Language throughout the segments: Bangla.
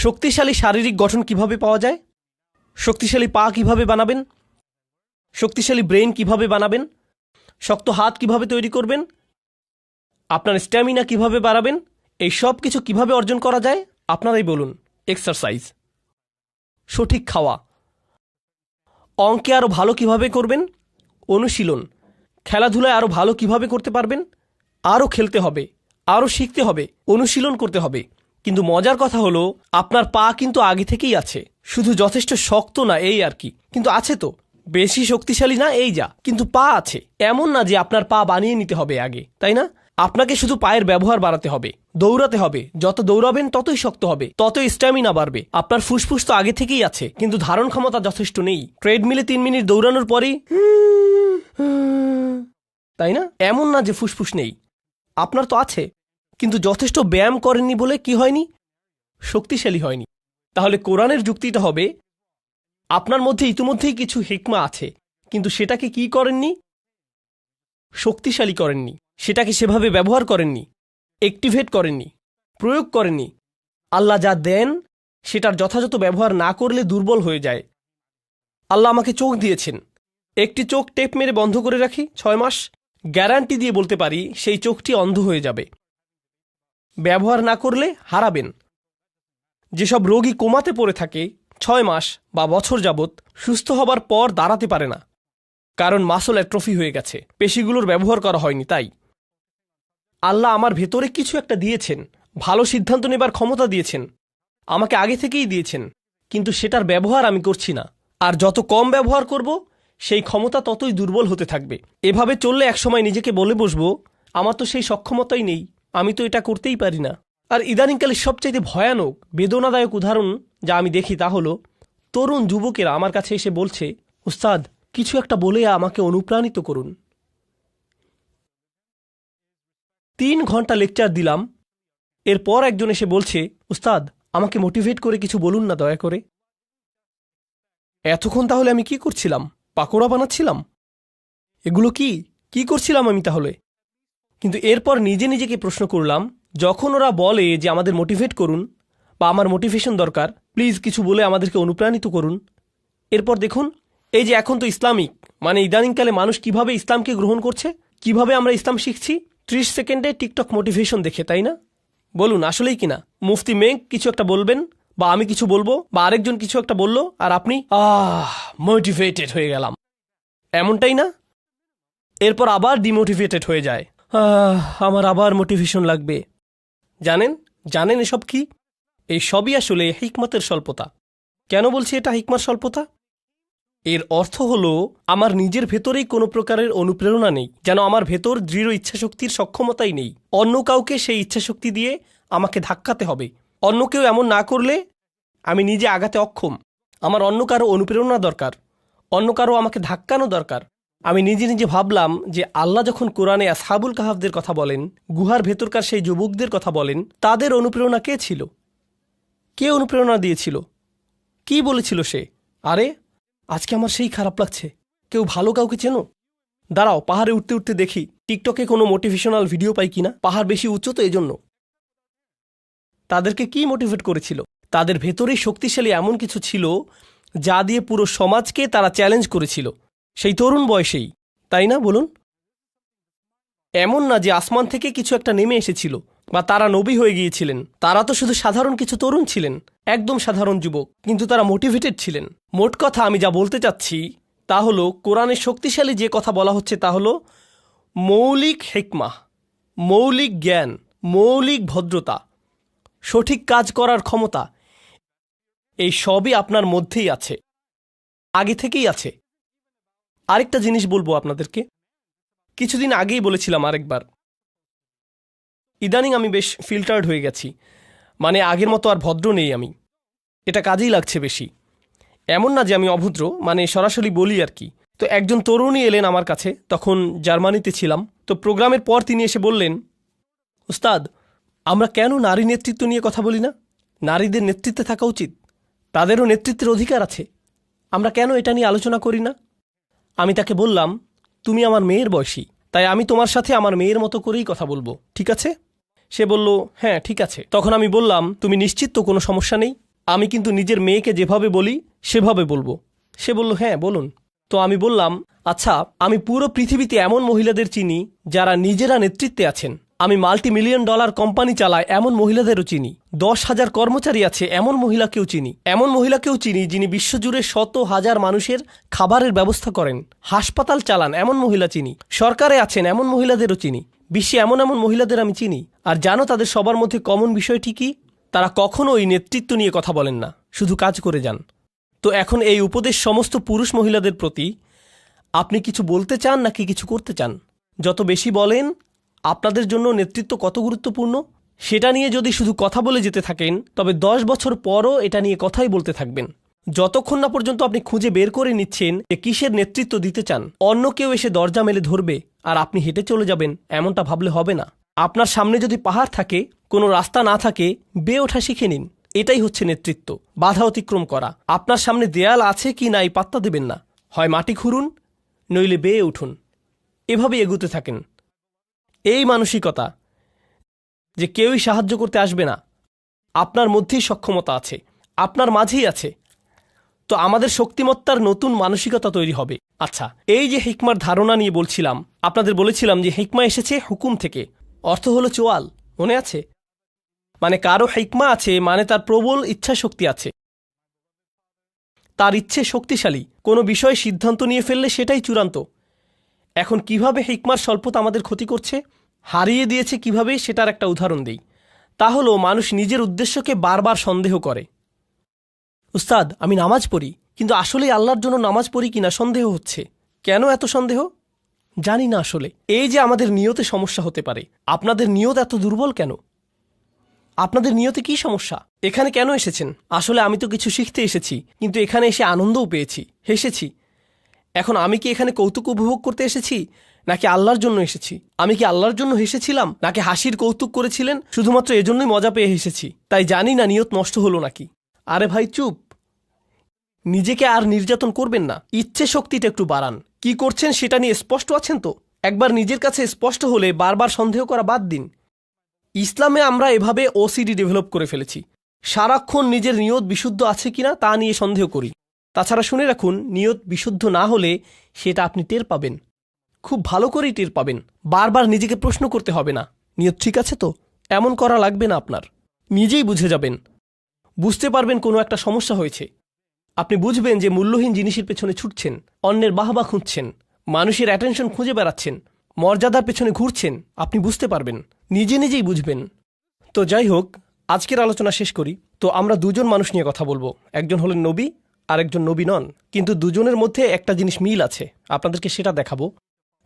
শক্তিশালী শারীরিক গঠন কিভাবে পাওয়া যায়? শক্তিশালী পা কিভাবে বানাবেন? শক্তিশালী ব্রেন কিভাবে বানাবেন? শক্ত হাত কিভাবে তৈরি করবেন? আপনার স্ট্যামিনা কিভাবে বাড়াবেন? এই সব কিছু কিভাবে অর্জন করা যায়? আপনারাই বলুন। এক্সারসাইজ, সঠিক খাওয়া, অঙ্কে আরও ভালো কিভাবে করবেন? অনুশীলন, খেলাধুলায় আরও ভালো কিভাবে করতে পারবেন? আরও খেলতে হবে, আরও শিখতে হবে, অনুশীলন করতে হবে। কিন্তু মজার কথা হলো আপনার পা কিন্তু আগে থেকেই আছে, শুধু যথেষ্ট শক্ত না এই আর কি। কিন্তু আছে তো, বেশি শক্তিশালী না এই যা, কিন্তু পা আছে। এমন না যে আপনার পা বানিয়ে নিতে হবে আগে, তাই না? আপনাকে শুধু পায়ের ব্যবহার বাড়াতে হবে, দৌড়াতে হবে। যত দৌড়াবেন ততই শক্ত হবে, ততই স্ট্যামিনা বাড়বে। আপনার ফুসফুস তো আগে থেকেই আছে, কিন্তু ধারণ ক্ষমতা যথেষ্ট নেই। ট্রেডমিলে 3 মিনিট দৌড়ানোর পরই তাই না? এমন না যে ফুসফুস নেই, আপনার তো আছে, কিন্তু যথেষ্ট ব্যায়াম করেননি বলে কি হয়নি? শক্তিশালী হয়নি। তাহলে কোরআনের যুক্তিটা হবে আপনার মধ্যে ইতিমধ্যেই কিছু হিকমা আছে, কিন্তু সেটাকে কি করেননি? শক্তিশালী করেননি, সেটাকে সেভাবে ব্যবহার করেননি, অ্যাক্টিভেট করেননি, প্রয়োগ করেননি। আল্লাহ যা দেন সেটার যথাযথ ব্যবহার না করলে দুর্বল হয়ে যায়। আল্লাহ আমাকে চোখ দিয়েছেন, একটি চোখ টেপ মেরে বন্ধ করে রাখি 6 মাস, গ্যারান্টি দিয়ে বলতে পারি সেই চোখটি অন্ধ হয়ে যাবে। ব্যবহার না করলে হারাবেন। যেসব রোগী কোমাতে পড়ে থাকে 6 মাস বা বছর যাবৎ, সুস্থ হবার পর দাঁড়াতে পারে না, কারণ মাসল অ্যাট্রফি হয়ে গেছে, পেশিগুলোর ব্যবহার করা হয়নি। তাই আল্লাহ আমার ভেতরে কিছু একটা দিয়েছেন, ভালো সিদ্ধান্ত নেবার ক্ষমতা দিয়েছেন, আমাকে আগে থেকেই দিয়েছেন, কিন্তু সেটার ব্যবহার আমি করছি না। আর যত কম ব্যবহার করব সেই ক্ষমতা ততই দুর্বল হতে থাকবে। এভাবে চললে একসময় নিজেকে বলে বসবো আমার তো সেই সক্ষমতাই নেই, আমি তো এটা করতেই পারি না। আর ইদানিংকালে সবচাইতে ভয়ানক বেদনাদায়ক উদাহরণ যা আমি দেখি তা হলো তরুণ যুবকেরা আমার কাছে এসে বলছে, উস্তাদ কিছু একটা বলে আমাকে অনুপ্রাণিত করুন। 3 ঘন্টা লেকচার দিলাম, এরপর একজন এসে বলছে, উস্তাদ আমাকে মোটিভেট করে কিছু বলুন না দয়া করে। এতক্ষণ তাহলে আমি কি করছিলাম? পাকোড়া বানাচ্ছিলাম? এগুলো কি করছিলাম আমি তাহলে? কিন্তু এরপর নিজে নিজেকে প্রশ্ন করলাম, যখন ওরা বলে যে আমাদের মোটিভেট করুন বা আমার মোটিভেশন দরকার, প্লিজ কিছু বলে আমাদেরকে অনুপ্রাণিত করুন, এরপর দেখুন এই যে এখন তো ইসলামিক মানে ইদানিংকালে মানুষ কিভাবে ইসলামকে গ্রহণ করছে, কিভাবে আমরা ইসলাম শিখছি 30 সেকেন্ডে টিকটক মোটিভেশন দেখে, তাই না? বলুন আসলেই কিনা? মুফতি মেঘ কিছু একটা বলবেন বা আমি কিছু বলবো বা আরেকজন কিছু একটা বললো আর আপনি মোটিভেটেড হয়ে গেলাম, এমনটাই না? এরপর আবার ডিমোটিভেটেড হয়ে যায়, আমার আবার মোটিভেশন লাগবে। জানেন এসব কি? এই সবই আসলে হিকমতের স্বল্পতা। কেন বলছি এটা হিকমার স্বল্পতা? এর অর্থ হলো আমার নিজের ভেতরেই কোনো প্রকারের অনুপ্রেরণা নেই, যেন আমার ভেতর দৃঢ় ইচ্ছাশক্তির সক্ষমতাই নেই। অন্য কাউকে সেই ইচ্ছাশক্তি দিয়ে আমাকে ধাক্কাতে হবে। অন্য কেউ এমন না করলে আমি নিজে আগাতে অক্ষম। আমার অন্য কারো অনুপ্রেরণা দরকার, অন্য কারো আমাকে ধাক্কানো দরকার। আমি নিজে নিজে ভাবলাম যে আল্লাহ যখন কোরআনে আসহাবুল কাহাফদের কথা বলেন, গুহার ভেতরকার সেই যুবকদের কথা বলেন, তাদের অনুপ্রেরণা কে ছিল? কে অনুপ্রেরণা দিয়েছিল? কি বলেছিল সে? আরে আজকে আমার সেই খারাপ লাগছে। কেউ ভালো কাউকে চেনো? দাঁড়াও পাহাড়ে উঠতে উঠতে দেখি টিকটকে কোনো মোটিভেশনাল ভিডিও পাই কিনা। পাহাড় বেশি উচ্চ তো এজন্য। তাদেরকে কি মোটিভেট করেছিল? তাদের ভেতরেই শক্তিশালী এমন কিছু ছিল যা দিয়ে পুরো সমাজকে তারা চ্যালেঞ্জ করেছিল, সেই তরুণ বয়সেই, তাই না? বলুন। এমন না যে আসমান থেকে কিছু একটা নেমে এসেছিল বা তারা নবী হয়ে গিয়েছিলেন। তারা তো শুধু সাধারণ কিছু তরুণ ছিলেন, একদম সাধারণ যুবক, কিন্তু তারা মোটিভেটেড ছিলেন। মোট কথা আমি যা বলতে চাচ্ছি তা হলো কোরআনে শক্তিশালী যে কথা বলা হচ্ছে তা হলো মৌলিক হিকমা, মৌলিক জ্ঞান, মৌলিক ভদ্রতা, সঠিক কাজ করার ক্ষমতা। এই সবই আপনার মধ্যেই আছে, আগে থেকেই আছে। আরেকটা জিনিস বলবো আপনাদেরকে, কিছুদিন আগেই বলেছিলাম আরেকবার, ইদানিং আমি বেশ ফিল্টার্ড হয়ে গেছি, মানে আগের মতো আর ভদ্র নেই আমি। এটা কাজেই লাগছে বেশি। এমন না যে আমি অভদ্র, মানে সরাসরি বলি আর কি। তো একজন তরুণী এলেন আমার কাছে, তখন জার্মানিতে ছিলাম। তো প্রোগ্রামের পর তিনি এসে বললেন, উস্তাদ আমরা কেন নারী নেতৃত্ব নিয়ে কথা বলি না? নারীদের নেতৃত্বে থাকা উচিত, তাদেরও নেতৃত্বের অধিকার আছে, আমরা কেন এটা নিয়ে আলোচনা করি না? আমি তাকে বললাম, তুমি আমার মেয়ের বয়সী, তাই আমি তোমার সাথে আমার মেয়ের মতো করেই কথা বলবো, ঠিক আছে? সে বলল, হ্যাঁ ঠিক আছে। তখন আমি বললাম, তুমি নিশ্চিত তো কোনো সমস্যা নেই? আমি কিন্তু নিজের মেয়েকে যেভাবে বলি সেভাবে বলবো। সে বলল, হ্যাঁ বলুন। তো আমি বললাম, আচ্ছা, আমি পুরো পৃথিবীতে এমন মহিলাদের চিনি যারা নিজেরা নেতৃত্বে আছেন। আমি $multi-million কোম্পানি চালাই এমন মহিলাদেরও চিনি। 10,000 কর্মচারী আছে এমন মহিলাকেও চিনি। এমন মহিলাকেও চিনি যিনি বিশ্বজুড়ে শত হাজার মানুষের খাবারের ব্যবস্থা করেন। হাসপাতাল চালান এমন মহিলা চিনি। সরকারে আছেন এমন মহিলাদেরও চিনি। বিশ্বে এমন এমন মহিলাদের আমি চিনি। আর জানো তাদের সবার মধ্যে কমন বিষয়টি কি? তারা কখনোই নেতৃত্ব নিয়ে কথা বলেন না, শুধু কাজ করে যান। তো এখন এই উপদেশ সমস্ত পুরুষ মহিলাদের প্রতি, আপনি কিছু বলতে চান নাকি কিছু করতে চান? যত বেশি বলেন আপনাদের জন্য নেতৃত্ব কত গুরুত্বপূর্ণ সেটা নিয়ে যদি শুধু কথা বলে যেতে থাকেন, তবে 10 বছর পরও এটা নিয়ে কথাই বলতে থাকবেন, যতক্ষণ না পর্যন্ত আপনি খুঁজে বের করে নিচ্ছেন যে কিসের নেতৃত্ব দিতে চান। অন্য কেউ এসে দরজা মেলে ধরবে আর আপনি হেঁটে চলে যাবেন, এমনটা ভাবলে হবে না। আপনার সামনে যদি পাহাড় থাকে, কোনো রাস্তা না থাকে, বেয়ে ওঠা শিখে নিন। এটাই হচ্ছে নেতৃত্ব, বাধা অতিক্রম করা। আপনার সামনে দেয়াল আছে কি নাই পাত্তা দেবেন না, হয় মাটি খুঁড়ুন নইলে বেয়ে উঠুন, এভাবে এগুতে থাকেন। এই মানসিকতা যে কেউই সাহায্য করতে আসবে না, আপনার মধ্যেই সক্ষমতা আছে, আপনার মাঝেই আছে। তো আমাদের শক্তিমত্তার নতুন মানসিকতা তৈরি হবে। আচ্ছা, এই যে হিকমার ধারণা নিয়ে বলছিলাম, আপনাদের বলেছিলাম যে হিকমা এসেছে হুকুম থেকে, অর্থ হলো চোয়াল, মনে আছে? মানে কারো হিকমা আছে মানে তার প্রবল ইচ্ছা শক্তি আছে, তার ইচ্ছে শক্তিশালী। কোনো বিষয়ে সিদ্ধান্ত নিয়ে ফেললে সেটাই চূড়ান্ত। এখন কিভাবে হিকমার স্বল্পতা আমাদের ক্ষতি করছে, হারিয়ে দিয়েছে কিভাবে, সেটার একটা উদাহরণ দিই। তা হলো মানুষ নিজের উদ্দেশ্যকে বারবার সন্দেহ করে। উস্তাদ, আমি নামাজ পড়ি, কিন্তু আসলে আল্লাহর জন্য নামাজ পড়ি কিনা সন্দেহ হচ্ছে। কেন এত সন্দেহ? জানি না আসলে। এই যে আমাদের নিয়তে সমস্যা হতে পারে। আপনাদের নিয়ত এত দুর্বল কেন? আপনাদের নিয়তে কি সমস্যা? এখানে কেন এসেছেন? আসলে আমি তো কিছু শিখতে এসেছি, কিন্তু এখানে এসে আনন্দও পেয়েছি, হেসেছি। এখন আমি কি এখানে কৌতুক উপভোগ করতে এসেছি নাকি আল্লাহর জন্য এসেছি? আমি কি আল্লাহর জন্য হেসেছিলাম নাকি হাসির কৌতুক করেছিলেন শুধুমাত্র এজন্যই মজা পেয়ে হেসেছি? তাই জানি না নিয়ত নষ্ট হলো নাকি। আরে ভাই চুপ, নিজেকে আর নির্যাতন করবেন না, ইচ্ছে শক্তিটা একটু বাড়ান। কি করছেন সেটা নিয়ে স্পষ্ট আছেন তো? একবার নিজের কাছে স্পষ্ট হলে বারবার সন্দেহ করা বাদ দিন। ইসলামে আমরা এভাবে ওসিডি ডেভেলপ করে ফেলেছি, সারাক্ষণ নিজের নিয়ত বিশুদ্ধ আছে কিনা তা নিয়ে সন্দেহ করি। তাছাড়া শুনে রাখুন, নিয়ত বিশুদ্ধ না হলে সেটা আপনি টের পাবেন, খুব ভালো করেই টের পাবেন। বারবার নিজেকে প্রশ্ন করতে হবে না, নিয়ত ঠিক আছে তো? এমন করা লাগবে না আপনার, নিজেই বুঝে যাবেন। বুঝতে পারবেন কোনো একটা সমস্যা হয়েছে। আপনি বুঝবেন যে মূল্যহীন জিনিসের পেছনে ছুটছেন, অন্যের বাহবা খুঁজছেন, মানুষের অ্যাটেনশন খুঁজে বেড়াচ্ছেন, মর্যাদার পেছনে ঘুরছেন। আপনি বুঝতে পারবেন, নিজে নিজেই বুঝবেন। তো যাই হোক, আজকের আলোচনা শেষ করি। তো আমরা দুজন মানুষ নিয়ে কথা বলবো, একজন হলেন নবী আর একজন নবী নন, কিন্তু দুজনের মধ্যে একটা জিনিস মিল আছে, আপনাদেরকে সেটা দেখাবো।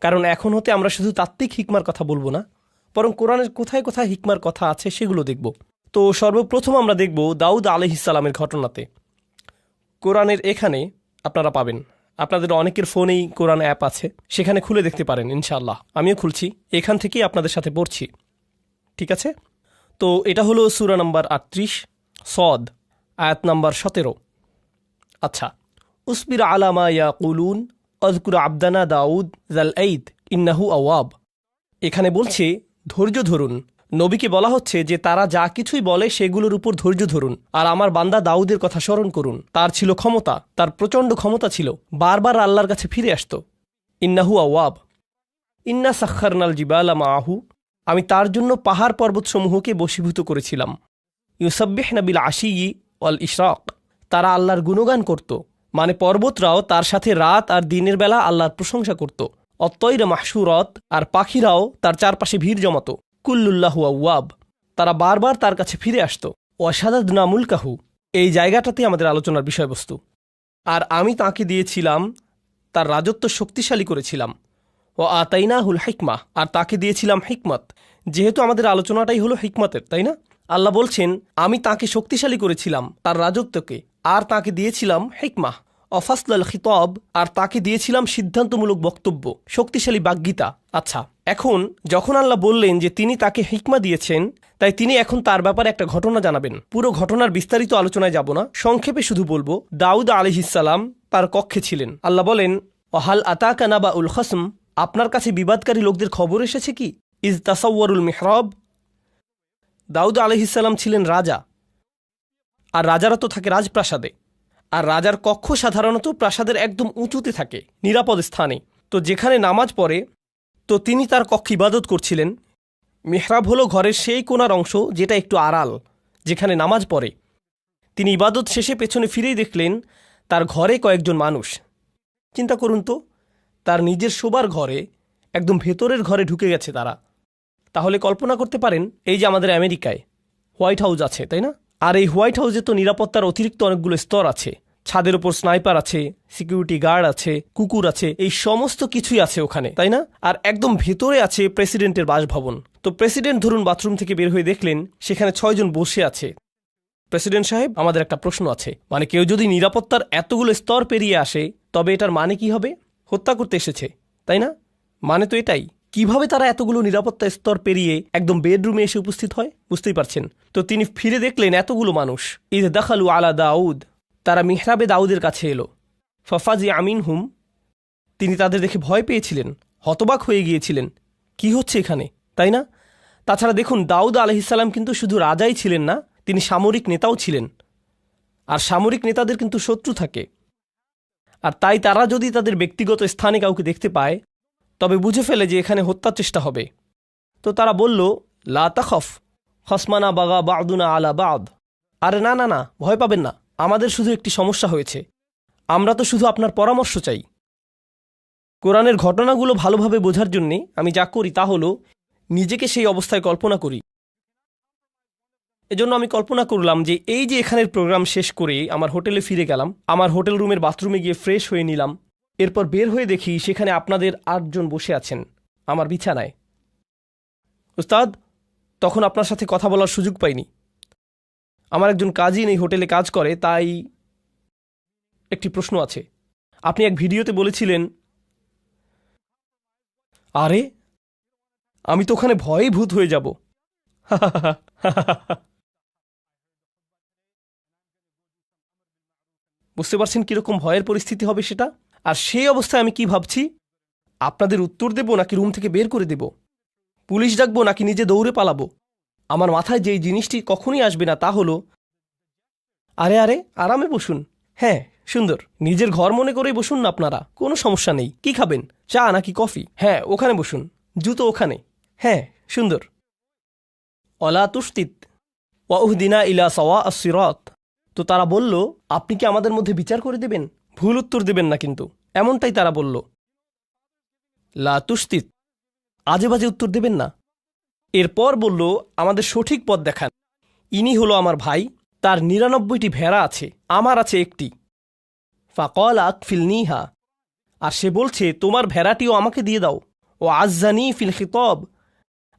কারণ এখন হতে আমরা শুধু তাত্ত্বিক হিকমার কথা বলবো না, বরং কোরআনের কোথায় কোথায় হিকমার কথা আছে সেগুলো দেখব। তো সর্বপ্রথম আমরা দেখব দাউদ আলাইহিসসালামের ঘটনাতে। কোরআনের এখানে আপনারা পাবেন, আপনাদের অনেকের ফোনেই কোরআন অ্যাপ আছে, সেখানে খুলে দেখতে পারেন ইনশাআল্লাহ। আমিও খুলছি, এখান থেকেই আপনাদের সাথে পড়ছি, ঠিক আছে? তো এটা হলো সূরা নাম্বার 38 সদ, আয়াত নাম্বার 17। আচ্ছা, উসবির আলামা ইয়াকুলুন আযকুর আবদানা দাউদ জাল ঈদ ইন্নাহু আওয়াব। এখানে বলছে ধৈর্য ধরুন। নবীকে বলা হচ্ছে যে তারা যা কিছুই বলে সেগুলোর উপর ধৈর্য ধরুন, আর আমার বান্দা দাউদের কথা স্মরণ করুন। তার ছিল ক্ষমতা, তার প্রচণ্ড ক্ষমতা ছিল, বারবার আল্লাহর কাছে ফিরে আসত। ইন্নাহু আওয়াব। ইন্না সাখখারনাল জিবালা মাআহু, আমি তার জন্য পাহাড় পর্বতসমূহকে বশীভূত করেছিলাম। ইউসাব্বিহনা বিল আশিয়্যি ওয়াল ইশরাক, তারা আল্লাহর গুণগান করত, মানে পর্বতরাও তার সাথে রাত আর দিনের বেলা আল্লাহর প্রশংসা করত। অত্তয়রা মাহশুরত, আর পাখিরাও তার চারপাশে ভিড় জমাত। কুল্লুল্লাহু আওয়াব, তারা বারবার তার কাছে ফিরে আসত। ওয়াশাদাদনা মুলকাহু, এই জায়গাটাতে আমাদের আলোচনার বিষয়বস্তু। আর আমি তাকে দিয়েছিলাম, তার রাজত্ব শক্তিশালী করেছিলাম। ও আতাইনাহুল হিকমা, আর তাকে দিয়েছিলাম হিকমত। যেহেতু আমাদের আলোচনাটাই হলো হিকমতের, তাই না? আল্লাহ বলছেন আমি তাকে শক্তিশালী করেছিলাম, তার রাজত্বকে, আর তাকে দিয়েছিলাম হিকমা অফাসলাল খিতাব, আর তাকে দিয়েছিলাম সিদ্ধান্তমূলক বক্তব্য, শক্তিশালী বাগ্গীতা। আচ্ছা, এখন যখন আল্লাহ বললেন যে তিনি তাকে হিকমা দিয়েছেন, তাই তিনি এখন তার ব্যাপারে একটা ঘটনা জানাবেন। পুরো ঘটনার বিস্তারিত আলোচনায় যাব না, সংক্ষেপে শুধু বলবো দাউদ আলাইহিসসালাম তার কক্ষে ছিলেন। আল্লাহ বলেন ওয়াহাল আতাকা নাবাউল খসম, আপনার কাছে বিবাদকারী লোকদের খবর এসেছে কি? ইজ তাসাওয়ারুল মিহরাব, দাউদ আলাইহিসসালাম ছিলেন রাজা, আর রাজারা তো থাকে রাজপ্রাসাদে, আর রাজার কক্ষ সাধারণত প্রাসাদের একদম উঁচুতে থাকে, নিরাপদ স্থানে। তো যেখানে নামাজ পড়ে, তো তিনি তার কক্ষে ইবাদত করছিলেন। মেহরাব হলো ঘরের সেই কোণার অংশ যেটা একটু আড়াল, যেখানে নামাজ পড়ে। তিনি ইবাদত শেষে পেছনে ফিরেই দেখলেন তার ঘরে কয়েকজন মানুষ। চিন্তা করুন তো, তার নিজের শোবার ঘরে, একদম ভেতরের ঘরে ঢুকে গেছে তারা। তাহলে কল্পনা করতে পারেন, এই যে আমাদের আমেরিকায় হোয়াইট হাউস আছে, তাই না? আর এই হোয়াইট হাউসে তো নিরাপত্তার অতিরিক্ত অনেকগুলো স্তর আছে। ছাদের ওপর স্নাইপার আছে, সিকিউরিটি গার্ড আছে, কুকুর আছে, এই সমস্ত কিছুই আছে ওখানে, তাই না? আর একদম ভেতরে আছে প্রেসিডেন্টের বাসভবন। তো প্রেসিডেন্ট ধরুন বাথরুম থেকে বের হয়ে দেখলেন সেখানে 6 জন বসে আছে। প্রেসিডেন্ট সাহেব, আমাদের একটা প্রশ্ন আছে, মানে কেউ যদি নিরাপত্তার এতগুলো স্তর পেরিয়ে আসে, তবে এটার মানে কি হবে? হত্যা করতে এসেছে, তাই না? মানে তো এটাই। কিভাবে তারা এতগুলো নিরাপত্তা স্তর পেরিয়ে একদম বেডরুমে এসে উপস্থিত হয়, বুঝতেই পারছেন। তো তিনি ফিরে দেখলেন এতগুলো মানুষ। ইদ দাখালু আলা দাউদ, তারা মিহরাবে দাউদের কাছে এলো। ফফাজি আমিন হুম, তিনি তাদের দেখে ভয় পেয়েছিলেন, হতবাক হয়ে গিয়েছিলেন, কি হচ্ছে এখানে, তাই না? তাছাড়া দেখুন, দাউদ আলাইহিসসালাম কিন্তু শুধু রাজাই ছিলেন না, তিনি সামরিক নেতাও ছিলেন। আর সামরিক নেতাদের কিন্তু শত্রু থাকে। আর তাই তারা যদি তাদের ব্যক্তিগত স্থানে কাউকে দেখতে পায়, তবে বুঝে ফেলে যে এখানে হত্যার চেষ্টা হবে। তো তারা বলল, লা তাখফ খসমানা বাগা বাদুনা আলা বাদ। আরে না না না, ভয় পাবেন না, আমাদের শুধু একটি সমস্যা হয়েছে, আমরা তো শুধু আপনার পরামর্শ চাই। কোরআনের ঘটনাগুলো ভালোভাবে বোঝার জন্যে আমি যা করি তা হলো নিজেকে সেই অবস্থায় কল্পনা করি। এজন্য আমি কল্পনা করলাম যে এই যে এখানের প্রোগ্রাম শেষ করে আমার হোটেলে ফিরে গেলাম, আমার হোটেল রুমের বাথরুমে গিয়ে ফ্রেশ হয়ে নিলাম, এরপর বের হয়ে দেখি সেখানে আপনাদের 8 জন বসে আছেন আমার বিছানায়। উস্তাদ, তখন আপনার সাথে কথা বলার সুযোগ পাইনি। আমার একজন কাজিন এই হোটেলে কাজ করে, তাই একটি প্রশ্ন আছে। আপনি এক ভিডিওতে বলেছিলেন, আরে আমি তো ওখানে ভয়েই ভূত হয়ে যাব। বুঝতে পারছেন কিরকম ভয়ের পরিস্থিতি হবে সেটা? আর সেই অবস্থায় আমি কি ভাবছি, আপনাদের উত্তর দেব নাকি রুম থেকে বের করে দেব, পুলিশ ডাকবো নাকি নিজে দৌড়ে পালাবো। আমার মাথায় যেই জিনিসটি কখনই আসবে না তা হলো, আরে আরে আরামে বসুন, হ্যাঁ সুন্দর, নিজের ঘর মনে করেই বসুন না আপনারা, কোনো সমস্যা নেই। কি খাবেন, চা নাকি কফি? হ্যাঁ ওখানে বসুন, জুতো ওখানে, হ্যাঁ সুন্দর। অলা তুস্তিত ওয়াউহদিনা ইলা সাওয়া আস-সিরাত। তো তারা বলল, আপনি কি আমাদের মধ্যে বিচার করে দেবেন? ভুল উত্তর দেবেন না কিন্তু, এমনটাই তারা বলল। লা তুস্তিত, আজে বাজে উত্তর দেবেন না। এরপর বলল, আমাদের সঠিক পথ দেখান। ইনি হলো আমার ভাই, তার 99টি ভেড়া আছে, আমার আছে একটি। ফাকল আকফিলনিহা, আর সে বলছে তোমার ভেড়াটিও আমাকে দিয়ে দাও। ও আজ্জানি ফিল খিতব,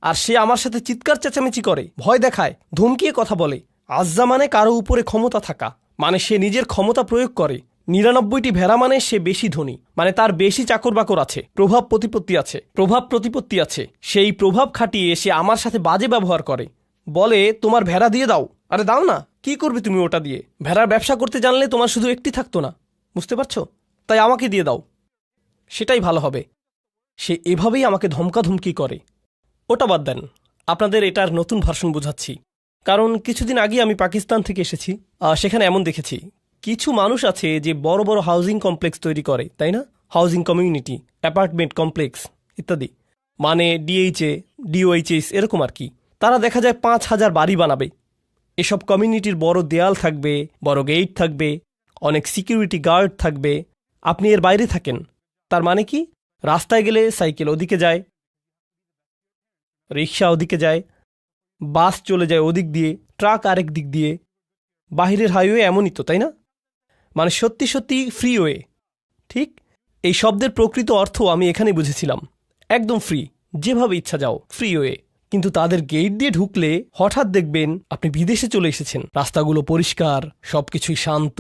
আর সে আমার সাথে চিৎকার চেঁচামেচি করে, ভয় দেখায়, ধমকিয়ে কথা বলে। আজ্জা মানে কারো উপরে ক্ষমতা থাকা, মানে সে নিজের ক্ষমতা প্রয়োগ করে। 99টি ভেড়া মানে সে বেশি ধনী, মানে তার বেশি চাকর বাকর আছে, প্রভাব প্রতিপত্তি আছে। সেই প্রভাব খাটিয়ে সে আমার সাথে বাজে ব্যবহার করে, বলে তোমার ভেড়া দিয়ে দাও। আরে দাও না, কি করবে তুমি ওটা দিয়ে? ভেড়ার ব্যবসা করতে জানলে তোমার শুধু একটি থাকতো না, বুঝতে পারছো? তাই আমাকে দিয়ে দাও, সেটাই ভালো হবে। সে এভাবেই আমাকে ধমকাধমকি করে। ওটা বাদ দেন, আপনাদের এটার নতুন ভার্সন বোঝাচ্ছি। কারণ কিছুদিন আগে আমি পাকিস্তান থেকে এসেছি, সেখানে এমন দেখেছি কিছু মানুষ আছে যে বড় বড় হাউজিং কমপ্লেক্স তৈরি করে, তাই না? হাউজিং কমিউনিটি, অ্যাপার্টমেন্ট কমপ্লেক্স ইত্যাদি, মানে ডিএইচএ, ডিওএইচএস এরকম আর কি। তারা দেখা যায় 5,000 বাড়ি বানাবে। এসব কমিউনিটির বড় দেয়াল থাকবে, বড় গেট থাকবে, অনেক সিকিউরিটি গার্ড থাকবে। আপনি এর বাইরে থাকেন, তার মানে কি? রাস্তায় গেলে সাইকেল ওদিকে যায়, রিক্সা ওদিকে যায়, বাস চলে যায় ওদিক দিয়ে, ট্রাক আরেক দিক দিয়ে। বাহিরের হাইওয়ে এমনই তো, তাই না? মানে সত্যি সত্যি ফ্রিওয়ে। ঠিক এই শব্দের প্রকৃত অর্থ আমি এখানে বুঝেছিলাম, একদম ফ্রি, যেভাবে ইচ্ছা যাও, ফ্রিওয়ে। কিন্তু তাদের গেট দিয়ে ঢুকলে হঠাৎ দেখবেন আপনি বিদেশে চলে এসেছেন। রাস্তাগুলো পরিষ্কার, সবকিছুই শান্ত,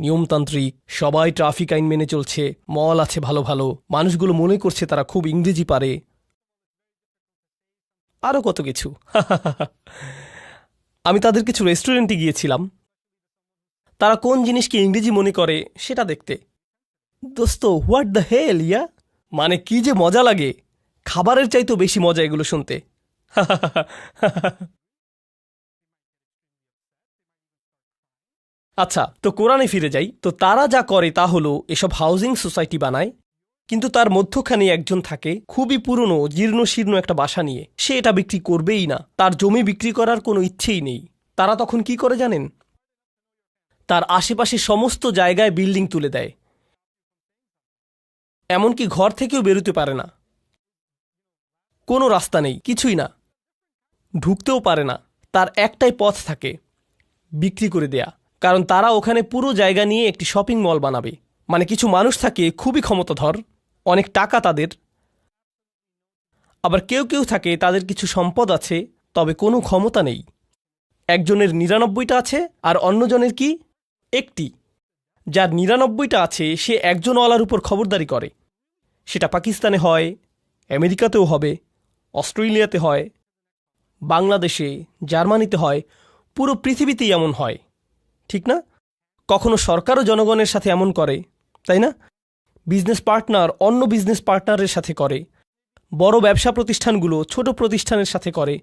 নিয়মতান্ত্রিক, সবাই ট্রাফিক আইন মেনে চলছে, মল আছে ভালো ভালো, মানুষগুলো মনে করছে তারা খুব ইংরেজি পারে, আরও কত কিছু। আমি তাদের কিছু রেস্টুরেন্টে গিয়েছিলাম, তারা কোন জিনিসকে ইংরেজি মনে করে সেটা দেখতে। দোস্ত, হোয়াট দ্য হেল ইয়া, মানে কি যে মজা লাগে, খাবারের চাইতেও বেশি মজা এগুলো শুনতে। আচ্ছা, তো কোরআনে ফিরে যাই। তো তারা যা করে তা হলো এসব হাউজিং সোসাইটি বানায়, কিন্তু তার মধ্যখানে একজন থাকে খুবই পুরনো জীর্ণ শীর্ণ একটা বাসা নিয়ে। সে এটা বিক্রি করবেই না, তার জমি বিক্রি করার কোনো ইচ্ছেই নেই। তারা তখন কি করে জানেন? তার আশেপাশে সমস্ত জায়গায় বিল্ডিং তুলে দেয়, এমনকি ঘর থেকেও বেরোতে পারে না, কোনো রাস্তা নেই, কিছুই না, ঢুকতেও পারে না। তার একটাই পথ থাকে, বিক্রি করে দেয়া। কারণ তারা ওখানে পুরো জায়গা নিয়ে একটি শপিং মল বানাবে। মানে কিছু মানুষ থাকে খুবই ক্ষমতাধর, অনেক টাকা তাদের, আবার কেউ কেউ থাকে তাদের কিছু সম্পদ আছে তবে কোনো ক্ষমতা নেই। একজনের ৯৯টা আছে আর অন্যজনের কি একটি। যার ৯৯টা আছে সে একজনওয়ালার উপর খবরদারি করে। সেটা পাকিস্তানে হয়, আমেরিকাতেও হবে, অস্ট্রেলিয়াতে হয়, বাংলাদেশে, জার্মানিতে হয়, পুরো পৃথিবীতেই এমন হয়, ঠিক না? কখনো সরকারও জনগণের সাথে এমন করে, তাই না? বিজনেস পার্টনার অন্য বিজনেস পার্টনারের সাথে করে, বড় ব্যবসা প্রতিষ্ঠানগুলো ছোট প্রতিষ্ঠানের সাথে করে,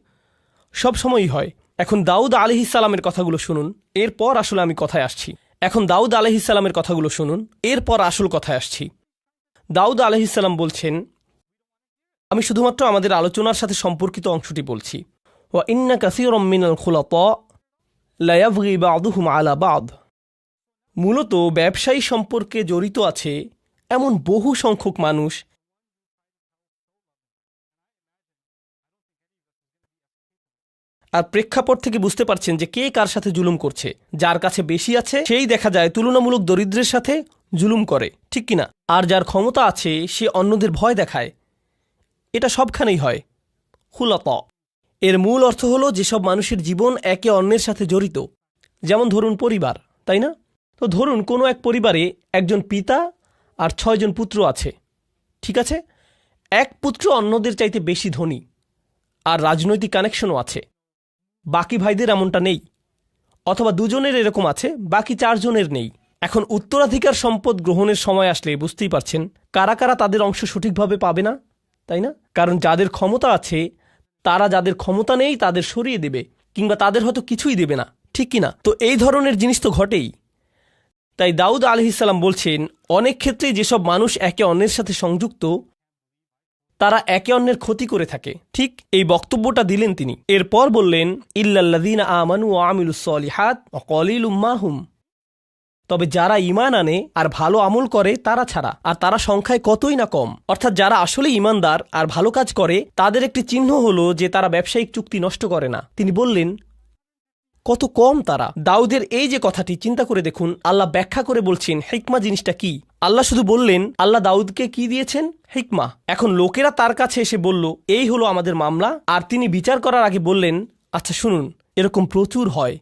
সব সময়ই হয়। এখন দাউদ আলাইহিসসালামের কথাগুলো শুনুন, এরপর আসলে আমি কথায় আসছি। এখন দাউদ আলাইহিসসালামের কথাগুলো শুনুন, এরপর আসল কথায় আসছি। দাউদ আলাইহিসসালাম বলছেন, আমি শুধুমাত্র আমাদের আলোচনার সাথে সম্পর্কিত অংশটি বলছি। ওয়া ইন্না কাসীরাম মিনাল খুলাতা লা ইয়াবগি বা'দুহুম আলা বা'দ। মূলত ব্যবসায়ী সম্পর্কে জড়িত আছে এমন বহু সংখ্যক মানুষ আর প্রেক্ষাপট থেকে বুঝতে পারছেন যে কে কার সাথে জুলুম করছে। যার কাছে বেশি আছে সেই দেখা যায় তুলনামূলক দরিদ্রের সাথে জুলুম করে, ঠিক কিনা? আর যার ক্ষমতা আছে সে অন্যদের ভয় দেখায়। এটা সবখানেই হয়। খুলাতা এর মূল অর্থ হলো যেসব মানুষের জীবন একে অন্যের সাথে জড়িত। যেমন ধরুন পরিবার, তাই না? তো ধরুন কোনো এক পরিবারে একজন পিতা আর ৬ জন পুত্র আছে, ঠিক আছে? এক পুত্র অন্যদের চাইতে বেশি ধনী আর রাজনৈতিক কানেকশনও আছে, বাকি ভাইদের এমনটা নেই। অথবা দুজনের এরকম আছে, বাকি ৪ জনের নেই। এখন উত্তরাধিকার সম্পদ গ্রহণের সময় আসলে বুঝতেই পারছেন কারা কারা তাদের অংশ সঠিকভাবে পাবে না, তাই না? কারণ যাদের ক্ষমতা আছে তারা যাদের ক্ষমতা নেই তাদের সরিয়ে দেবে, কিংবা তাদের হয়তো কিছুই দেবে না, ঠিক কিনা? তো এই ধরনের জিনিস তো ঘটেই। তাই দাউদ আলাইহিসসালাম বলছেন, অনেক ক্ষেত্রে যেসব মানুষ একে অন্যের সাথে সংযুক্ত তারা একে অন্যের ক্ষতি করে থাকে। ঠিক এই বক্তব্যটা দিলেন তিনি। এরপর বললেন, ইল্লাল্লাযীনা আমানু ওয়া আমিলুস সলিহাত ওয়া কলিলুম মা হুম। তবে যারা ঈমান আনে আর ভালো আমল করে তারা ছাড়া, আর তারা সংখ্যায় কতই না কম। অর্থাৎ যারা আসলে ঈমানদার আর ভালো কাজ করে তাদের একটি চিহ্ন হলো যে তারা ব্যবসায়িক চুক্তি নষ্ট করে না। তিনি বললেন কত কম তারা। দাউদের এই যে কথাটি চিন্তা করে দেখুন, আল্লাহ ব্যাখ্যা করে বলছেন হিকমা জিনিসটা কি। আল্লাহ শুধু বললেন, আল্লাহ দাউদকে কি দিয়েছেন? হিকমা। এখন লোকেরা তার কাছে এসে বলল, এই হলো আমাদের মামলা, আর তিনি বিচার করার আগে বললেন, আচ্ছা শুনুন, এরকম প্রচুর হয়।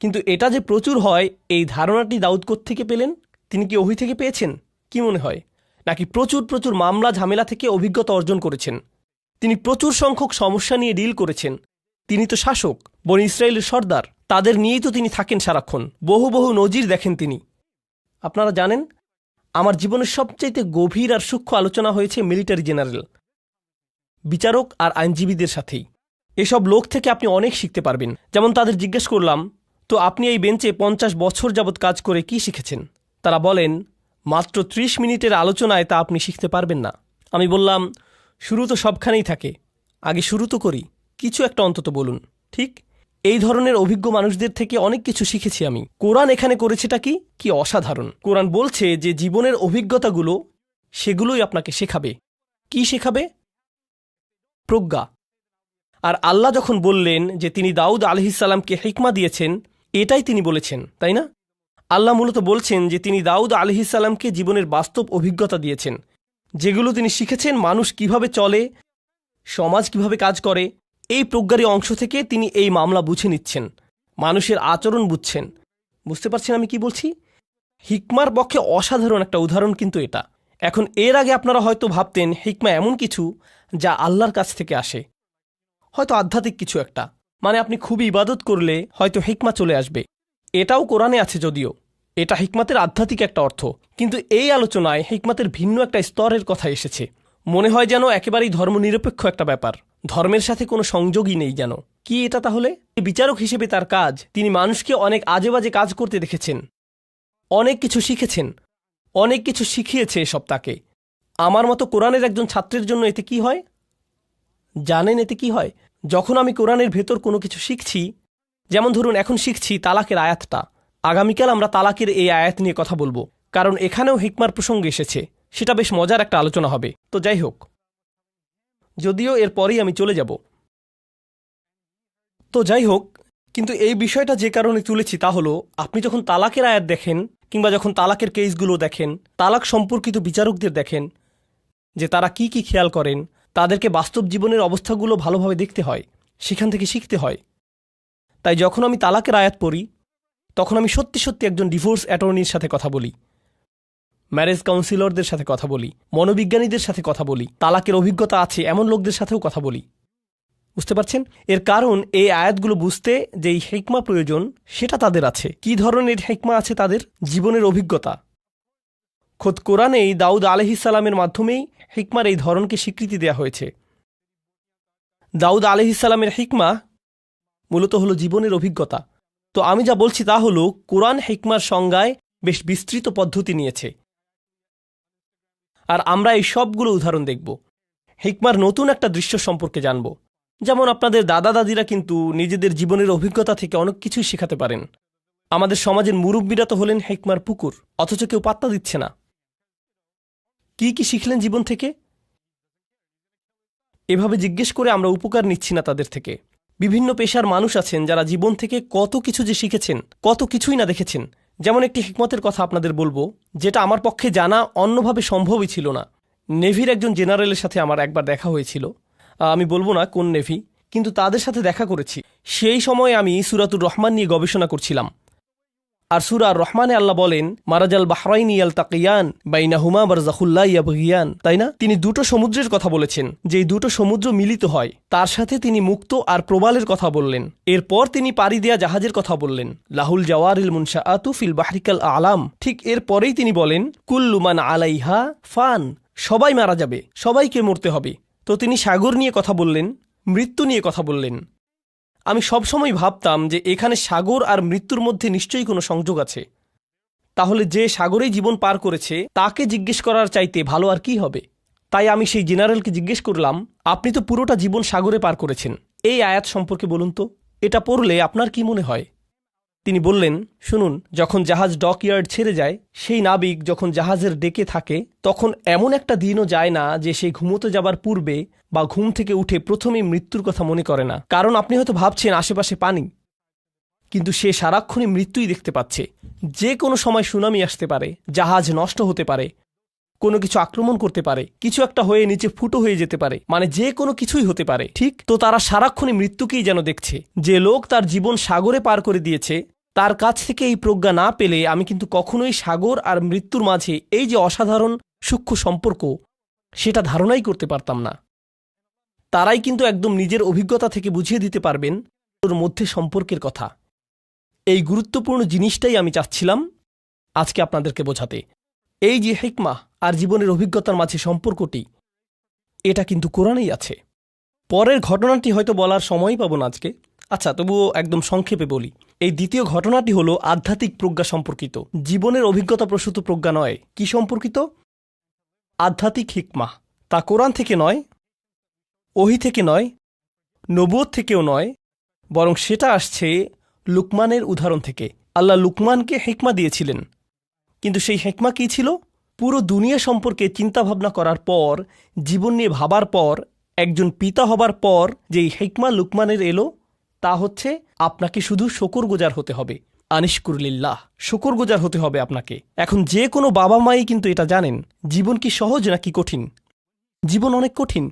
কিন্তু এটা যে প্রচুর হয় এই ধারণাটি দাউদ কোত্থেকে পেলেন? তিনি কি ওহী থেকে পেয়েছেন? কি মনে হয়? নাকি প্রচুর প্রচুর মামলা ঝামেলা থেকে অভিজ্ঞতা অর্জন করেছেন? তিনি প্রচুর সংখ্যক সমস্যা নিয়ে ডিল করেছেন। তিনি তো শাসক, বনি ইসরায়েলের সর্দার, তাদের নিয়েই তো তিনি থাকেন সারাক্ষণ। বহু বহু নজির দেখেন তিনি। আপনারা জানেন, আমার জীবনের সবচাইতে গভীর আর সূক্ষ্ম আলোচনা হয়েছে মিলিটারি জেনারেল, বিচারক আর আইনজীবীদের সাথেই। এসব লোক থেকে আপনি অনেক শিখতে পারবেন। যেমন তাদের জিজ্ঞেস করলাম, তো আপনি এই বেঞ্চে ৫০ বছর যাবৎ কাজ করে কি শিখেছেন? তারা বলেন, মাত্র ৩০ মিনিটের আলোচনায় তা আপনি শিখতে পারবেন না। আমি বললাম, শুরু তো সবখানেই থাকে, আগে শুরু তো করি, কিছু একটা অন্তত বলুন। ঠিক এই ধরনের অভিজ্ঞ মানুষদের থেকে অনেক কিছু শিখেছি আমি। কোরআন এখানে করেছেটা কি অসাধারণ। কোরআন বলছে যে জীবনের অভিজ্ঞতাগুলো সেগুলোই আপনাকে শেখাবে। কি শেখাবে? প্রজ্ঞা। আর আল্লাহ যখন বললেন যে তিনি দাউদ আলাইহিসসালামকে হিকমা দিয়েছেন, এটাই তিনি বলেছেন, তাই না? আল্লাহ মূলত বলছেন যে তিনি দাউদ আলাইহিসসালামকে জীবনের বাস্তব অভিজ্ঞতা দিয়েছেন, যেগুলো তিনি শিখেছেন মানুষ কিভাবে চলে, সমাজ কিভাবে কাজ করে। এই প্রজ্ঞারই অংশ থেকে তিনি এই মামলা বুঝে নিচ্ছেন, মানুষের আচরণ বুঝছেন। বুঝতে পারছেন আমি কি বলছি? হিকমার পক্ষে অসাধারণ একটা উদাহরণ কিন্তু এটা। এখন এর আগে আপনারা হয়তো ভাবতেন হিকমা এমন কিছু যা আল্লাহর কাছ থেকে আসে, হয়তো আধ্যাত্মিক কিছু একটা, মানে আপনি খুবই ইবাদত করলে হয়তো হিকমা চলে আসবে। এটাও কোরআনে আছে যদিও, এটা হিকমাতের আধ্যাত্মিক একটা অর্থ। কিন্তু এই আলোচনায় হিকমাতের ভিন্ন একটা স্তরের কথা এসেছে। মনে হয় যেন একেবারেই ধর্মনিরপেক্ষ একটা ব্যাপার। ধর্মের সাথে কোনো সংযোগই নেই যেন। কি এটা তাহলে? বিচারক হিসেবে তার কাজ, তিনি মানুষকে অনেক আজে বাজে কাজ করতে দেখেছেন, অনেক কিছু শিখেছেন, অনেক কিছু শিখিয়েছে এসব তাকে। আমার মতো কোরআনের একজন ছাত্রের জন্য এতে কি হয় জানেন? এতে কি হয়, যখন আমি কোরআনের ভেতর কোনো কিছু শিখছি, যেমন ধরুন এখন শিখছি তালাকের আয়াতটা, আগামীকাল আমরা তালাকের এই আয়াত নিয়ে কথা বলবো, কারণ এখানেও হিকমার প্রসঙ্গ এসেছে। সেটা বেশ মজার একটা আলোচনা হবে। তো যাই হোক, যদিও এরপরেই আমি চলে যাব। তো যাই হোক, কিন্তু এই বিষয়টা যে কারণে তুলেছি তা হলো, আপনি যখন তালাকের আয়াত দেখেন কিংবা যখন তালাকের কেসগুলো দেখেন, তালাক সম্পর্কিত বিচারকদের দেখেন যে তারা কি কি খেয়াল করেন, তাদেরকে বাস্তব জীবনের অবস্থাগুলো ভালোভাবে দেখতে হয়, সেখান থেকে শিখতে হয়। তাই যখন আমি তালাকের আয়াত পড়ি, তখন আমি সত্যি সত্যি একজন ডিভোর্স অ্যাটর্নির সাথে কথা বলি, ম্যারেজ কাউন্সিলরদের সাথে কথা বলি, মনোবিজ্ঞানীদের সাথে কথা বলি, তালাকের অভিজ্ঞতা আছে এমন লোকদের সাথেও কথা বলি। বুঝতে পারছেন? এর কারণ এই আয়াতগুলো বুঝতে যে এই হিকমা প্রয়োজন সেটা তাদের আছে। কি ধরনের হিকমা আছে তাদের? জীবনের অভিজ্ঞতা। খোদ কোরআনেই দাউদ আলাইহিসসালামের মাধ্যমেই হিকমার এই ধরনকে স্বীকৃতি দেওয়া হয়েছে। দাউদ আলাইহিসসালামের হিকমা মূলত হলো জীবনের অভিজ্ঞতা। তো আমি যা বলছি তা হলো, কোরআন হিকমার সংজ্ঞায় বেশ বিস্তৃত পদ্ধতি নিয়েছে, আর আমরা এই সবগুলো উদাহরণ দেখব। হিকমার নতুন একটা দৃশ্য সম্পর্কে জানব। যেমন আপনাদের দাদা দাদিরা কিন্তু নিজেদের জীবনের অভিজ্ঞতা থেকে অনেক কিছুই শেখাতে পারেন। আমাদের সমাজের মুরব্বীরা তো হলেন হিকমার পুকুর, অথচ কেউ পাত্তা দিচ্ছে না। কি কি শিখলেন জীবন থেকে? এভাবে জিজ্ঞেস করে আমরা উপকার নিচ্ছি না তাদের থেকে। বিভিন্ন পেশার মানুষ আছেন যারা জীবন থেকে কত কিছু যে শিখেছেন, কত কিছুই না দেখেছেন। যেমন একটি হিকমতের কথা আপনাদের বলবো, যেটা আমার পক্ষে জানা অন্যভাবে সম্ভবই ছিল না। নেভির একজন জেনারেলের সাথে আমার একবার দেখা হয়েছিল। আমি বলবো না কোন নেভি, কিন্তু তাদের সাথে দেখা করেছি। সেই সময় আমি সূরাতুর রহমান নিয়ে গবেষণা করছিলাম। আর সূরা আর রহমানে আল্লাহ বলেন, মারাজাল বাহরাইনি ইয়ালতাকিয়ান বাইনাহুমা বারযাখুল লা ইয়াবগিয়ান, তাই না? তিনি দুটো সমুদ্রের কথা বলেছেন, যেই দুটো সমুদ্র মিলিত হয়। তার সাথে তিনি মুক্ত আর প্রবালের কথা বললেন। এরপর তিনি পাড়ি দেয়া জাহাজের কথা বললেন, লাহুল জাওয়ারিল মুনশাআতু ফিল বাহরিকাল আলাম। ঠিক এরপরেই তিনি বলেন, কুল্লু মান আলাইহা ফান, সবাই মারা যাবে, সবাইকে মরতে হবে। তো তিনি সাগর নিয়ে কথা বললেন, মৃত্যু নিয়ে কথা বললেন। আমি সবসময় ভাবতাম যে এখানে সাগর আর মৃত্যুর মধ্যে নিশ্চয়ই কোনো সংযোগ আছে। তাহলে যে সাগরেই জীবন পার করেছে তাকে জিজ্ঞেস করার চাইতে ভালো আর কি হবে? তাই আমি সেই জেনারেলকে জিজ্ঞেস করলাম, আপনি তো পুরোটা জীবন সাগরে পার করেছেন, এই আয়াত সম্পর্কে বলুন তো, এটা পড়লে আপনার কি মনে হয়? তিনি বললেন, শুনুন, যখন জাহাজ ডকইয়ার্ড ছেড়ে যায়, সেই নাবিক যখন জাহাজের ডেকে থাকে, তখন এমন একটা দিনও যায় না যে সে ঘুমোতে যাবার পূর্বে বা ঘুম থেকে উঠে প্রথমেই মৃত্যুর কথা মনে করে না। কারণ আপনি হয়তো ভাবছেন আশেপাশে পানি, কিন্তু সে সারাক্ষণই মৃত্যুই দেখতে পাচ্ছে। যে কোনো সময় সুনামি আসতে পারে, জাহাজ নষ্ট হতে পারে, কোনো কিছু আক্রমণ করতে পারে, কিছু একটা হয়ে নিচে ফুটো হয়ে যেতে পারে, মানে যে কোনো কিছুই হতে পারে। ঠিক তো তারা সারাক্ষণই মৃত্যুকেই যেন দেখছে। যে লোক তার জীবন সাগরে পার করে দিয়েছে, তার কাছ থেকে এই প্রজ্ঞা না পেলে আমি কিন্তু কখনোই সাগর আর মৃত্যুর মাঝে এই যে অসাধারণ সূক্ষ্ম সম্পর্ক, সেটা ধারণাই করতে পারতাম না। তারাই কিন্তু একদম নিজের অভিজ্ঞতা থেকে বুঝিয়ে দিতে পারবেন ওর মধ্যে সম্পর্কের কথা। এই গুরুত্বপূর্ণ জিনিসটাই আমি চাচ্ছিলাম আজকে আপনাদেরকে বোঝাতে। এই যে হিকমা আর জীবনের অভিজ্ঞতার মাঝে সম্পর্কটি, এটা কিন্তু কোরআনেই আছে। পরের ঘটনাটি হয়তো বলার সময়ই পাবো না আজকে। আচ্ছা, তবুও একদম সংক্ষেপে বলি। এই দ্বিতীয় ঘটনাটি হলো আধ্যাত্মিক প্রজ্ঞা সম্পর্কিত, জীবনের অভিজ্ঞতা প্রসূত প্রজ্ঞা নয়। কি সম্পর্কিত? আধ্যাত্মিক হিকমা। তা কোরআন থেকে নয়, ওহী থেকে নয়, নবুয়ত থেকেও নয়, বরং সেটা আসছে লুকমানের উদাহরণ থেকে। আল্লাহ লুকমানকে হিকমা দিয়েছিলেন, কিন্তু সেই হিকমা কী ছিল? পুরো দুনিয়া সম্পর্কে চিন্তাভাবনা করার পর, জীবন নিয়ে ভাবার পর, একজন পিতা হবার পর যেই হিকমা লুকমানের এলো, তা হচ্ছে আপনাকে শুধু শুকরগুজার হতে হবে। আনিশকুরলিল্লাহ, শুকরগুজার হতে হবে আপনাকে। এখন যে কোনো বাবা মাই কিন্তু এটা জানেন, জীবন কি সহজ নাকি কঠিন? জীবন অনেক কঠিন।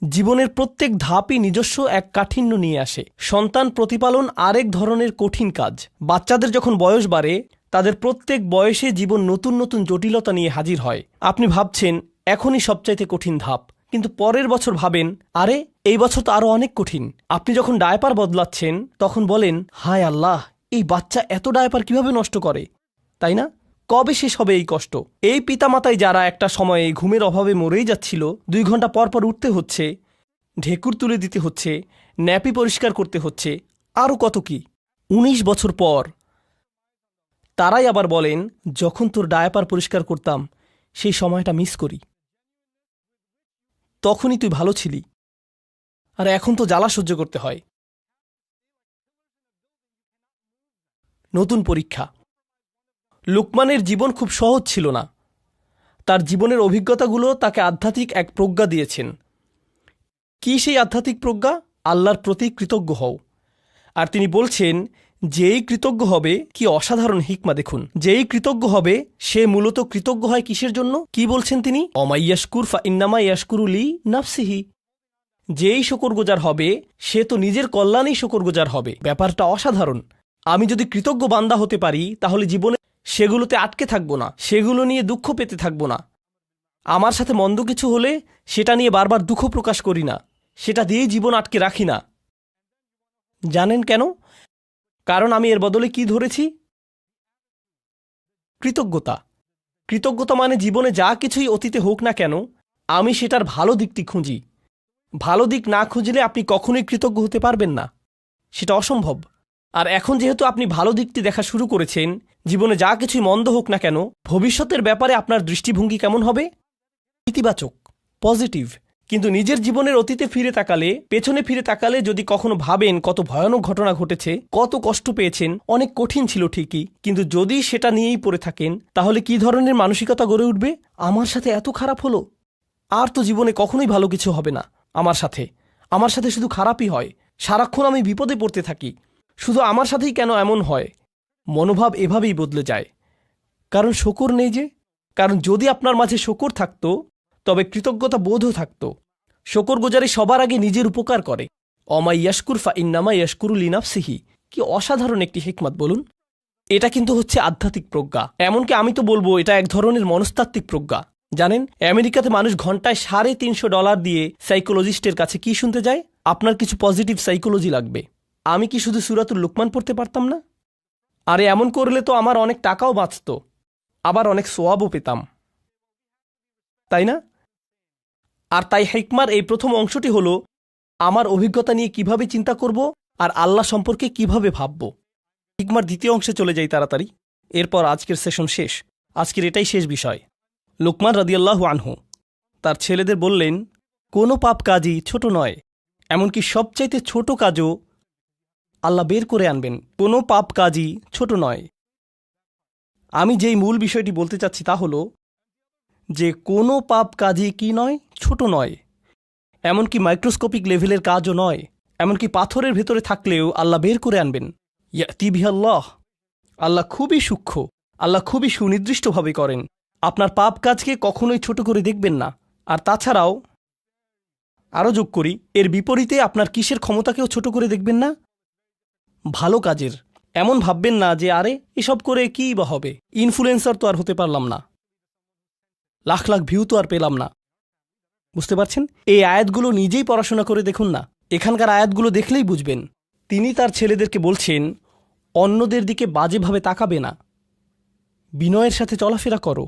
জীবনের প্রত্যেক ধাপই নিজস্ব এক কাঠিন্য নিয়ে আসে। সন্তান প্রতিপালন আরেক ধরনের কঠিন কাজ। বাচ্চাদের যখন বয়স বাড়ে, তাদের প্রত্যেক বয়সে জীবন নতুন নতুন জটিলতা নিয়ে হাজির হয়। আপনি ভাবছেন এখনই সবচাইতে কঠিন ধাপ, কিন্তু পরের বছর ভাবেন, আরে এই বছর তো আরো অনেক কঠিন। আপনি যখন ডায়পার বদলাচ্ছেন, তখন বলেন, হায় আল্লাহ, এই বাচ্চা এত ডায়পার কিভাবে নষ্ট করে, তাই না? কবে শেষ হবে এই কষ্ট? এই পিতামাতাই যারা একটা সময়ে ঘুমের অভাবে মরেই যাচ্ছিল, 2 ঘন্টা পর পর উঠতে হচ্ছে, ঢেকুর তুলে দিতে হচ্ছে, ন্যাপি পরিষ্কার করতে হচ্ছে, আরও কত কি। ১৯ বছর পর তারাই আবার বলেন, যখন তোর ডায়াপার পরিষ্কার করতাম সেই সময়টা মিস করি, তখনই তুই ভালো ছিলি, আর এখন তো জ্বালা সহ্য করতে হয়। নতুন পরীক্ষা। লুকমানের জীবন খুব সহজ ছিল না। তার জীবনের অভিজ্ঞতাগুলো তাকে আধ্যাত্মিক এক প্রজ্ঞা দিয়েছেন। কি সেই আধ্যাত্মিক প্রজ্ঞা? আল্লাহর প্রতি কৃতজ্ঞ হও। আর তিনি বলছেন, যেই কৃতজ্ঞ হবে, কি অসাধারণ হিকমা দেখুন, যেই কৃতজ্ঞ হবে সে মূলত কৃতজ্ঞ হয় কিসের জন্য? কি বলছেন তিনি? অমাইয়াশকুর ফা ইন্নামা ইয়াশকুরুলি নাফসিহি। যেই শকরগুজার হবে সে তো নিজের কল্যাণেই শকরগুজার হবে। ব্যাপারটা অসাধারণ। আমি যদি কৃতজ্ঞ বান্দা হতে পারি তাহলে জীবনে সেগুলোতে আটকে থাকব না, সেগুলো নিয়ে দুঃখ পেতে থাকব না। আমার সাথে মন্দ কিছু হলে সেটা নিয়ে বারবার দুঃখ প্রকাশ করি না, সেটা দিয়েই জীবন আটকে রাখি না। জানেন কেন? কারণ আমি এর বদলে কি ধরেছি? কৃতজ্ঞতা। কৃতজ্ঞতা মানে জীবনে যা কিছুই অতীতে হোক না কেন, আমি সেটার ভালো দিকটি খুঁজি। ভালো দিক না খুঁজলে আপনি কখনোই কৃতজ্ঞ হতে পারবেন না, সেটা অসম্ভব। আর এখন যেহেতু আপনি ভালো দিকটি দেখা শুরু করেছেন, জীবনে যা কিছুই মন্দ হোক না কেন, ভবিষ্যতের ব্যাপারে আপনার দৃষ্টিভঙ্গি কেমন হবে? ইতিবাচক, পজিটিভ। কিন্তু নিজের জীবনের অতীতে ফিরে তাকালে, পেছনে ফিরে তাকালে যদি কখনো ভাবেন কত ভয়ানক ঘটনা ঘটেছে, কত কষ্ট পেয়েছেন, অনেক কঠিন ছিল ঠিকই, কিন্তু যদি সেটা নিয়েই পড়ে থাকেন, তাহলে কি ধরনের মানসিকতা গড়ে উঠবে? আমার সাথে এত খারাপ হলো, আর তো জীবনে কখনোই ভালো কিছু হবে না। আমার সাথে শুধু খারাপই হয়, সারাক্ষণ আমি বিপদে পড়তে থাকি, শুধু আমার সাথেই কেন এমন হয়? মনোভাব এভাবেই বদলে যায়। কারণ শকর নেই যে। কারণ যদি আপনার মাঝে শকর থাকতো, তবে কৃতজ্ঞতা বোধও থাকত। শকরগুজারি সবার আগে নিজের উপকার করে। অমাই ইয়াশকুর ফা ইন্নামা ইয়াশকুরু লিনাফসিহি। কি অসাধারণ একটি হিকমত বলুন। এটা কিন্তু হচ্ছে আধ্যাত্মিক প্রজ্ঞা। এমনকি আমি তো বলবো এটা এক ধরনের মনস্তাত্ত্বিক প্রজ্ঞা। জানেন, আমেরিকাতে মানুষ ঘন্টায় $350 দিয়ে সাইকোলজিস্টের কাছে কি শুনতে যায়? আপনার কিছু পজিটিভ সাইকোলজি লাগবে। আমি কি শুধু সূরাতুল লুকমান পড়তে পারতাম না? আরে এমন করলে তো আমার অনেক টাকাও বাঁচত, আবার অনেক সোয়াবও পেতাম, তাই না? আর তাই হিকমার এই প্রথম অংশটি হলো আমার অভিজ্ঞতা নিয়ে কিভাবে চিন্তা করব আর আল্লাহ সম্পর্কে কিভাবে ভাবব। হিকমার দ্বিতীয় অংশে চলে যাই তাড়াতাড়ি, এরপর আজকের সেশন শেষ। আজকের এটাই শেষ বিষয়। লুকমান রাদিয়াল্লাহু আনহু তার ছেলেদের বললেন, কোনো পাপ কাজই ছোট নয়, এমনকি সবচাইতে ছোট কাজও আল্লাহ বের করে আনবেন। কোনো পাপ কাজই ছোট নয়। আমি যেই মূল বিষয়টি বলতে চাচ্ছি তা হলো যে কোনো পাপ কাজই কি নয়, ছোট নয়, এমনকি মাইক্রোস্কোপিক লেভেলের কাজও নয়। এমনকি পাথরের ভেতরে থাকলেও আল্লাহ বের করে আনবেন। ইয়াতি বিহাল্লাহ। আল্লাহ খুবই সূক্ষ্ম, আল্লাহ খুবই সুনির্দিষ্টভাবে করেন। আপনার পাপ কাজকে কখনোই ছোট করে দেখবেন না। আর তাছাড়াও আরও যোগ করি, এর বিপরীতে আপনার কিসের ক্ষমতাকেও ছোট করে দেখবেন না? ভালো কাজের। এমন ভাববেন না যে আরে এসব করে কী বা হবে, ইনফ্লুয়েন্সার তো আর হতে পারলাম না, লাখ লাখ ভিউ তো আর পেলাম না। বুঝতে পারছেন? এই আয়াতগুলো নিজেই পড়াশোনা করে দেখুন না, এখানকার আয়াতগুলো দেখলেই বুঝবেন। তিনি তার ছেলেদেরকে বলছেন, অন্যদের দিকে বাজেভাবে তাকাবে না, বিনয়ের সাথে চলাফেরা করো।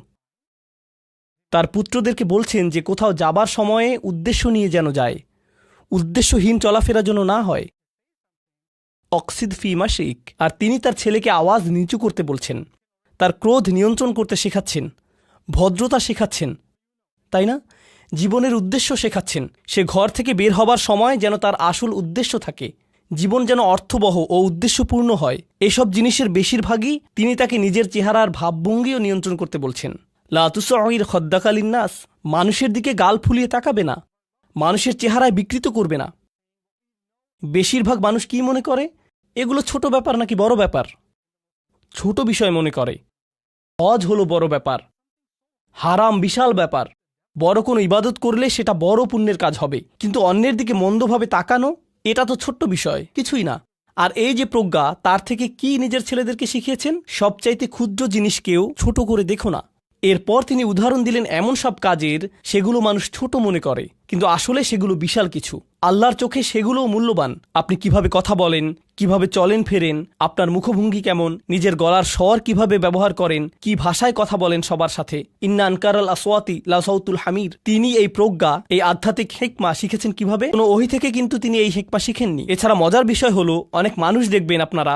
তার পুত্রদেরকে বলছেন যে কোথাও যাবার সময়ে উদ্দেশ্য নিয়ে যেন যায়, উদ্দেশ্যহীন চলাফেরা যেন না হয়। অক্সিদ ফি মাশিক। আর তিনি তার ছেলেকে আওয়াজ নিচু করতে বলছেন, তার ক্রোধ নিয়ন্ত্রণ করতে শেখাচ্ছেন, ভদ্রতা শেখাচ্ছেন, তাই না? জীবনের উদ্দেশ্য শেখাচ্ছেন। সে ঘর থেকে বের হবার সময় যেন তার আসল উদ্দেশ্য থাকে, জীবন যেন অর্থবহ ও উদ্দেশ্যপূর্ণ হয়। এসব জিনিসের বেশিরভাগই তিনি তাকে নিজের চেহারার ভাবভঙ্গিও নিয়ন্ত্রণ করতে বলছেন। লা তুসঈর খদ্দাকা লিন্নাস। মানুষের দিকে গাল ফুলিয়ে তাকাবে না, মানুষের চেহারায় বিকৃত করবে না। বেশিরভাগ মানুষ কি মনে করে? এগুলো ছোট ব্যাপার নাকি বড় ব্যাপার? ছোট বিষয় মনে করে। হজ হলো বড় ব্যাপার, হারাম বিশাল ব্যাপার। বড় কোনো ইবাদত করলে সেটা বড় পুণ্যের কাজ হবে, কিন্তু অন্যের দিকে মন্দভাবে তাকানো এটা তো ছোট্ট বিষয়, কিছুই না। আর এই যে প্রজ্ঞা, তার থেকে কি নিজের ছেলেদেরকে শিখিয়েছেন? সবচাইতে ক্ষুদ্র জিনিসকেও ছোট করে দেখো না, এরপর তিনি উদাহরণ দিলেন এমন সব কাজের সেগুলো মানুষ ছোট মনে করে, কিন্তু আসলে সেগুলো বিশাল কিছু। আল্লাহর চোখে সেগুলোও মূল্যবান। আপনি কিভাবে কথা বলেন, কিভাবে চলেন ফেরেন, আপনার মুখভঙ্গি কেমন, নিজের গলার স্বর কিভাবে ব্যবহার করেন, কি ভাষায় কথা বলেন সবার সাথে। ইন্না আনকারাল আসওয়াতি লাসাউতুল হামির। তিনি এই প্রজ্ঞা, এই আধ্যাত্মিক হিকমা শিখেছেন কিভাবে? কোনো ওহী থেকে কিন্তু তিনি এই হিকমা শিখেননি। এছাড়া মজার বিষয় হলো, অনেক মানুষ দেখবেন আপনারা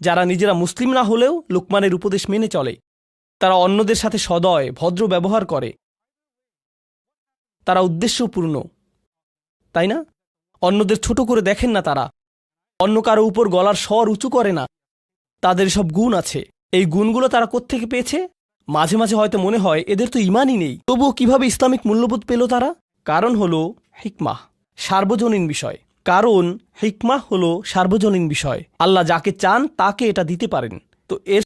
যারা নিজেরা মুসলিম না হলেও লুকমানের উপদেশ মেনে চলে। তারা অন্যদের সাথে সদয় ভদ্র ব্যবহার করে, তারা উদ্দেশ্যপূর্ণ, তাই না? অন্যদের ছোট করে দেখেন না, তারা অন্য কারো উপর গলার স্বর উঁচু করে না। তাদের সব গুণ আছে। এই গুণগুলো তারা কোত্থেকে পেয়েছে? মাঝে মাঝে হয়তো মনে হয় এদের তো ইমানই নেই, তবুও কিভাবে ইসলামিক মূল্যবোধ পেল তারা? কারণ হলো হিকমাহ, সার্বজনীন বিষয়। কারণ হিকমাহ হলো সার্বজনীন বিষয়। আল্লাহ যাকে চান তাকে এটা দিতে পারেন। তো এর